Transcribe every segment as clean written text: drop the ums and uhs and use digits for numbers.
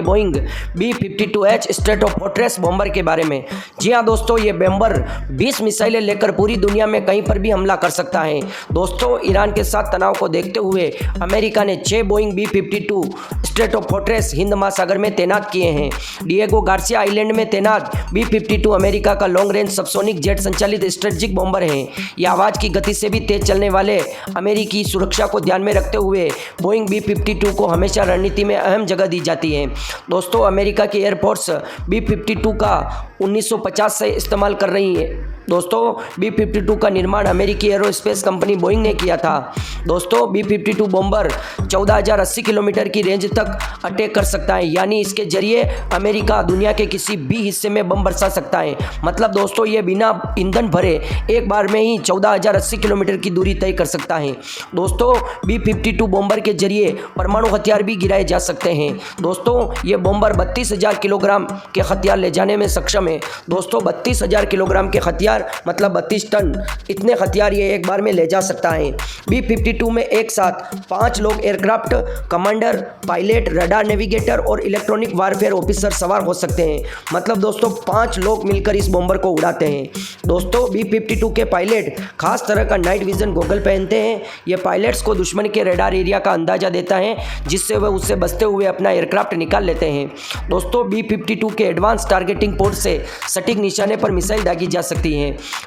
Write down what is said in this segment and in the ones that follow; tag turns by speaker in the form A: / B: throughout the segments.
A: Boeing B-52H Stratofortress bomber के बारे में। जी हाँ दोस्तों, ये बॉम्बर 20 मिसाइलें लेकर पूरी दुनिया में कहीं पर भी हमला कर सकता है। दोस्तों, ईरान के साथ तनाव को देखते हुए अमेरिका ने 6 बोइंग B-52 स्ट्रेटोफोर्ट्रेस हिंद महासागर में तैनात किए हैं। डिएगो गार्सिया आइलैंड में तैनात B-52 अमेरिका का लॉन्ग रेंज सबसोनिक जेट संचालित स्ट्रेटेजिक बॉम्बर है। यह आवाज़ की गति से भी तेज चलने वाले अमेरिकी सुरक्षा को ध्यान में रखते हुए बोइंग B-52 को हमेशा रणनीति में अहम जगह दी जाती है। दोस्तों, अमेरिका की एयरफोर्स B-52 का 1950 से इस्तेमाल कर रही है। दोस्तों, B-52 का निर्माण अमेरिकी एरोस्पेस कंपनी बोइंग ने किया था। दोस्तों, B-52 बॉम्बर 14,080 किलोमीटर की रेंज तक अटैक कर सकता है, यानी इसके जरिए अमेरिका दुनिया के किसी भी हिस्से में बम बरसा सकता है। मतलब दोस्तों, ये बिना ईंधन भरे एक बार में ही 14,080 किलोमीटर की दूरी तय कर सकता है। दोस्तों, B-52 बॉम्बर के जरिए परमाणु हथियार भी गिराए जा सकते हैं। दोस्तों, ये बॉम्बर 32,000 किलोग्राम के हथियार ले जाने में सक्षम है। दोस्तों, 32,000 किलोग्राम के हथियार मतलब 32 टन, इतने हथियार ये एक बार में ले जा सकता है। B-52 में एक साथ 5 लोग aircraft commander, pilot, radar navigator और इलेक्ट्रॉनिक वारफेयर ऑफिसर सवार हो सकते हैं। मतलब दोस्तों, 5 लोग मिलकर इस बॉम्बर को उड़ाते हैं। दोस्तों, B-52 के पायलट खास तरह का नाइट विजन गॉगल पहनते हैं। ये पायलट्स को दुश्मन के रडार एरिया का अंदाजा देता है, जिससे वह उससे बचते हुए अपना एयरक्राफ्ट निकाल लेते हैं। दोस्तों, B-52 के एडवांस टारगेटिंग पोर्ट से सटीक निशाने पर मिसाइल दागी जा सकती है।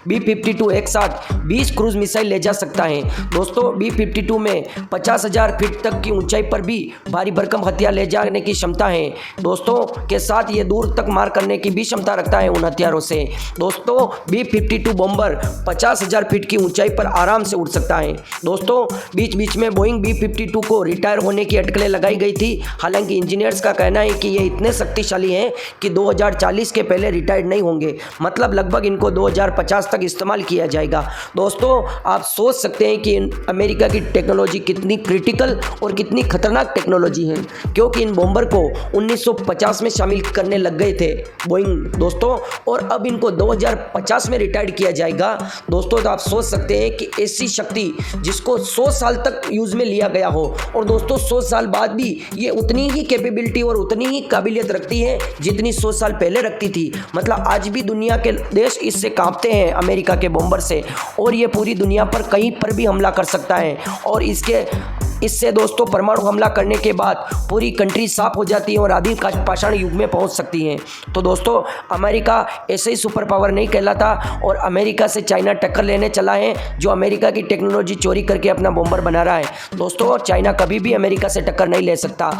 A: B-52 एक साथ 20 क्रूज मिसाइल ले जा सकता है। दोस्तों, B-52 में 50,000 फीट तक की ऊंचाई पर भी भारी भरकम हथियार ले जाने की क्षमता है। दोस्तों के साथ ये दूर तक मार करने की भी क्षमता रखता है उन हथियारों से। दोस्तों, B-52 बॉम्बर 50,000 फीट की ऊंचाई पर आराम से उड़ सकता है। दोस्तों, बीच बीच में बोइंग B-52 को रिटायर होने की अटकलें लगाई गई थी। हालांकि इंजीनियर्स का कहना है कि ये इतने शक्तिशाली हैं कि 2040 के पहले रिटायर्ड नहीं होंगे। मतलब लगभग इनको 2050 तक इस्तेमाल किया जाएगा। दोस्तों, आप सोच सकते हैं कि अमेरिका की टेक्नोलॉजी कितनी क्रिटिकल और कितनी खतरनाक टेक्नोलॉजी है, क्योंकि इन बॉम्बर को 1950 में शामिल करने लग गए थे बोइंग दोस्तों, और अब इनको 2050 में रिटायर्ड किया जाएगा। दोस्तों, तो आप सोच सकते हैं कि ऐसी शक्ति जिसको 100 साल तक यूज में लिया गया हो, और दोस्तों 100 साल बाद भी ये उतनी ही कैपेबिलिटी और उतनी ही काबिलियत रखती है जितनी 100 साल पहले रखती थी। मतलब आज भी दुनिया के देश इससे कांपते हैं, अमेरिका के बॉम्बर से, और ये पूरी दुनिया पर कहीं पर भी हमला कर सकता है। और इससे दोस्तों परमाणु हमला करने के बाद पूरी कंट्री साफ हो जाती है और आदि पाषाण युग में पहुंच सकती है। तो दोस्तों, अमेरिका ऐसे ही सुपर पावर नहीं कहलाता, और अमेरिका से चाइना टक्कर लेने चला है, जो अमेरिका की टेक्नोलॉजी चोरी करके अपना बॉम्बर बना रहा है। दोस्तों, चाइना कभी भी अमेरिका से टक्कर नहीं ले सकता।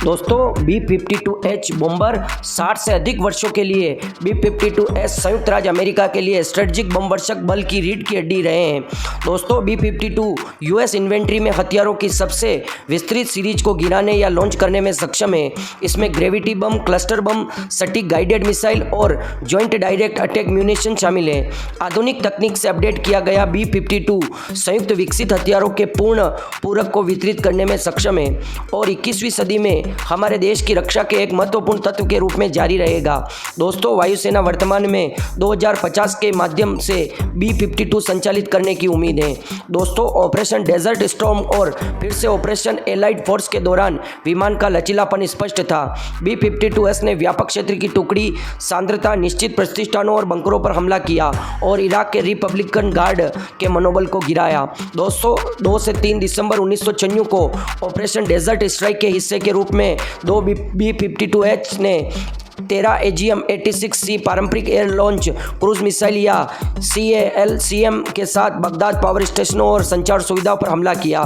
A: दोस्तों, B-52H बॉम्बर 60 से अधिक वर्षों के लिए B-52S संयुक्त राज्य अमेरिका के लिए स्ट्रेटेजिक बमवर्षक बल की रीढ़ की हड्डी रहे हैं। दोस्तों, B-52 यूएस इन्वेंट्री में हथियारों की सबसे विस्तृत सीरीज को गिराने या लॉन्च करने में सक्षम है। इसमें ग्रेविटी बम, क्लस्टर बम, सटीक गाइडेड मिसाइल और जॉइंट डायरेक्ट अटैक म्यूनिशन शामिल है। आधुनिक तकनीक से अपडेट किया गया B-52 संयुक्त विकसित हथियारों के पूर्ण पूरक को वितरित करने में सक्षम है और 21वीं सदी में हमारे देश की रक्षा के एक महत्वपूर्ण तत्व के रूप में जारी रहेगा। दोस्तों, वायुसेना वर्तमान में 2050 के माध्यम से B-52 संचालित करने की उम्मीद है। दोस्तों, ऑपरेशन डेजर्ट स्टॉर्म और फिर से ऑपरेशन एलाइड फोर्स के दौरान विमान का लचीलापन स्पष्ट था। B-52S ने व्यापक क्षेत्र की टुकड़ी, सांद्रता, निश्चित प्रतिष्ठानों और बंकरों पर हमला किया और इराक के रिपब्लिकन गार्ड के मनोबल को गिराया। दोस्तों, 2 से 3 दिसंबर 1996 को ऑपरेशन डेजर्ट स्ट्राइक के हिस्से के रूप में 2 B-52H ने 13 AGM-86C पारंपरिक एयर लॉन्च क्रूज मिसाइल या CALCM के साथ बगदाद पावर स्टेशनों और संचार सुविधाओं पर हमला किया।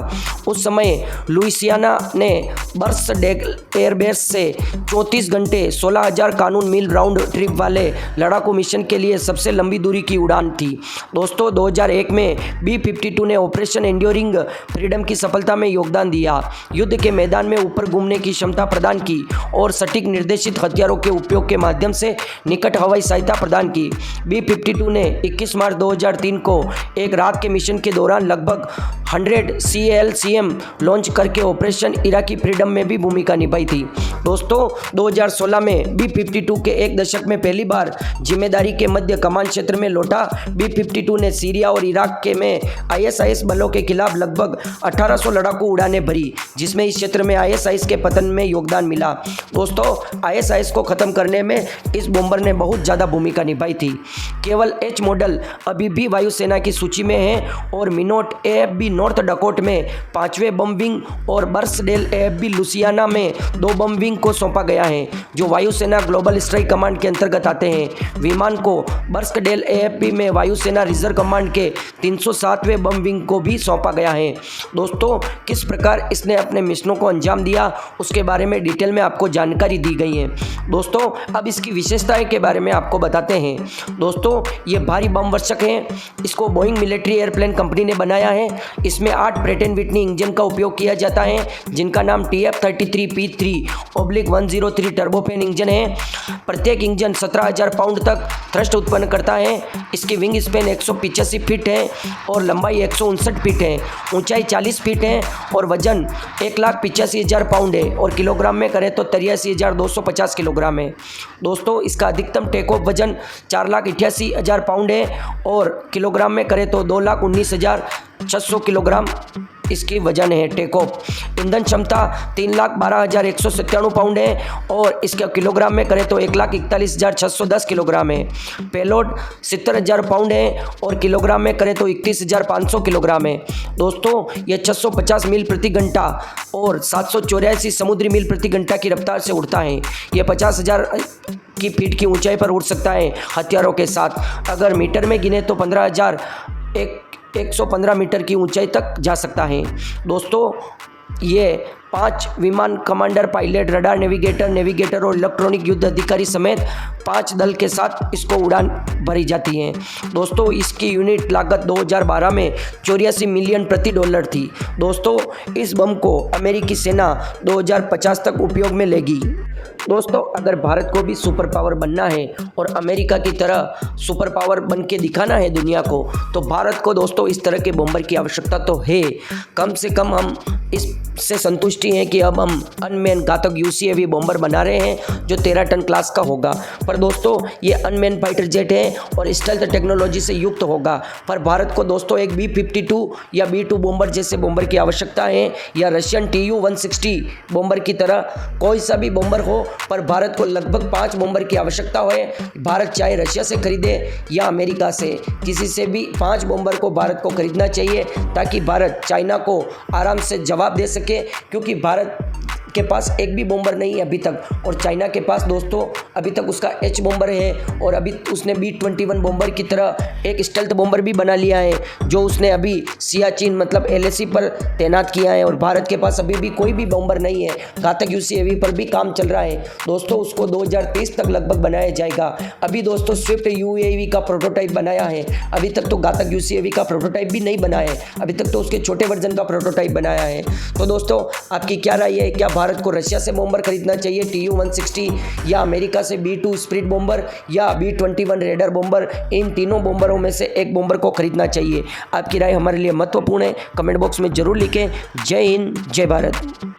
A: उस समय लुइसियाना ने बर्सडेल एयरबेस से 34 घंटे 16,000 कानून मील राउंड ट्रिप वाले लड़ाकू मिशन के लिए सबसे लंबी दूरी की उड़ान थी। दोस्तों, 2001 में B-52 ने ऑपरेशन एंड्योरिंग फ्रीडम की सफलता में योगदान दिया, युद्ध के मैदान में ऊपर घूमने की क्षमता प्रदान की और सटीक निर्देशित हथियारों के उपयोग के माध्यम से निकट हवाई सहायता प्रदान की। B-52 ने 21 मार्च 2003 को एक रात के मिशन के दौरान लगभग 100 CLCM लॉन्च करके ऑपरेशन इराकी फ्रीडम में भी भूमिका निभाई थी। दोस्तों 2016 में B-52 के एक दशक में पहली बार जिम्मेदारी के मध्य कमान क्षेत्र में लौटा। B-52 ने सीरिया और इराक के में ISIS बलों के खिलाफ लगभग 1800 लड़ाकू उड़ानें भरी, जिसमें इस क्षेत्र में ISIS के पतन में योगदान मिला। दोस्तों ISIS को खत्म करने में इस बॉम्बर ने बहुत ज़्यादा भूमिका निभाई थी। केवल H मॉडल अभी भी वायुसेना की सूची में है और मिनोट AFB नॉर्थ डकोट में 5वें बम विंग और बर्सडेल AFB लुसियाना में 2 बम विंग को सौंपा गया है, जो वायुसेना ग्लोबल स्ट्राइक कमांड के अंतर्गत आते हैं। विमान को बर्सडेल AFB में वायुसेना रिजर्व कमांड के 307वें बम विंग को भी सौंपा गया है। दोस्तों किस प्रकार इसने अपने मिशनों को अंजाम दिया उसके बारे में डिटेल में आपको जानकारी दी गई है। दोस्तों अब इसकी विशेषताएं के बारे में आपको बताते हैं। दोस्तों ये भारी बम वर्षक है। इसको बोइंग मिलिट्री एयरप्लेन कंपनी ने बनाया है। इसमें 8 प्रेट एंड विटनी इंजन का उपयोग किया जाता है, जिनका नाम TF33P3/103 टर्बोफेन इंजन है। प्रत्येक इंजन 17,000 पाउंड तक थ्रस्ट उत्पन्न करता है। इसकी विंग स्पेन 185 फीट है और लंबाई 159 फीट है। ऊंचाई 40 फीट है और वजन 1,85,000 पाउंड है और किलोग्राम में करें तो 83,250 किलोग्राम है। दोस्तों इसका अधिकतम टेक ऑफ वजन 4,88,000 पाउंड है और किलोग्राम में करें तो 2,19,600 किलोग्राम इसकी वजन है टेक ऑफ। ईंधन क्षमता 3,12,197 पाउंड है और इसका किलोग्राम में करें तो 1,41,610 किलोग्राम है। पेलोड 70,000 पाउंड है और किलोग्राम में करें तो 31,500 किलोग्राम है। दोस्तों ये 650 मील प्रति घंटा और 784 समुद्री मील प्रति घंटा की रफ्तार से उड़ता है। ये 50,000 की फीट की ऊंचाई पर उड़ सकता है हथियारों के साथ। अगर मीटर में गिने तो 15,115 मीटर की ऊंचाई तक जा सकता है। दोस्तों ये 5 विमान कमांडर, पायलट, रडार नेविगेटर और इलेक्ट्रॉनिक युद्ध अधिकारी समेत 5 दल के साथ इसको उड़ान भरी जाती है। दोस्तों इसकी यूनिट लागत 2012 में $84 मिलियन प्रति डॉलर थी। दोस्तों इस बम को अमेरिकी सेना 2050 तक उपयोग में लेगी। दोस्तों अगर भारत को भी सुपर पावर बनना है और अमेरिका की तरह सुपर पावर बन के दिखाना है दुनिया को, तो भारत को दोस्तों इस तरह के बॉम्बर की आवश्यकता तो है। कम से कम हम इससे संतुष्टि हैं कि अब हम अनमैन घातक UCAV बॉम्बर बना रहे हैं जो 13 टन क्लास का होगा। पर दोस्तों ये अनमैन फाइटर जेट है और स्टेल्थ टेक्नोलॉजी से युक्त होगा। पर भारत को दोस्तों एक B-52 या B-2 बॉम्बर जैसे बॉम्बर की आवश्यकता है, या रशियन Tu-160 बॉम्बर की तरह कोई सा भी बॉम्बर हो, पर भारत को लगभग 5 बॉम्बर की आवश्यकता है। भारत चाहे रशिया से खरीदे या अमेरिका से, किसी से भी 5 बॉम्बर को भारत को खरीदना चाहिए, ताकि भारत चाइना को आराम से जवाब दे सके। क्योंकि भारत के पास एक भी बॉम्बर नहीं है अभी तक, और चाइना के पास दोस्तों अभी तक उसका H बॉम्बर है और अभी उसने B-21 बॉम्बर की तरह एक स्टेल्थ बॉम्बर भी बना लिया है, जो उसने अभी सियाचिन मतलब LAC पर तैनात किया है। और भारत के पास अभी भी कोई भी बॉम्बर नहीं है। घातक UCAV पर भी काम चल रहा है दोस्तों, उसको 2023 तक लगभग बनाया जाएगा। अभी दोस्तों स्विफ्ट UAV का प्रोटोटाइप बनाया है, अभी तक तो घातक UCAV का प्रोटोटाइप भी नहीं बना है, अभी तक तो उसके छोटे वर्जन का प्रोटोटाइप बनाया है। तो दोस्तों आपकी क्या राय है? क्या भारत को रशिया से बॉम्बर खरीदना चाहिए Tu-160, या अमेरिका से B-2 स्प्रिट बॉम्बर, या B-21 रेडर बॉम्बर? इन तीनों बॉम्बरों में से एक बॉम्बर को खरीदना चाहिए। आपकी राय हमारे लिए महत्वपूर्ण है, कमेंट बॉक्स में जरूर लिखें। जय हिंद, जय भारत।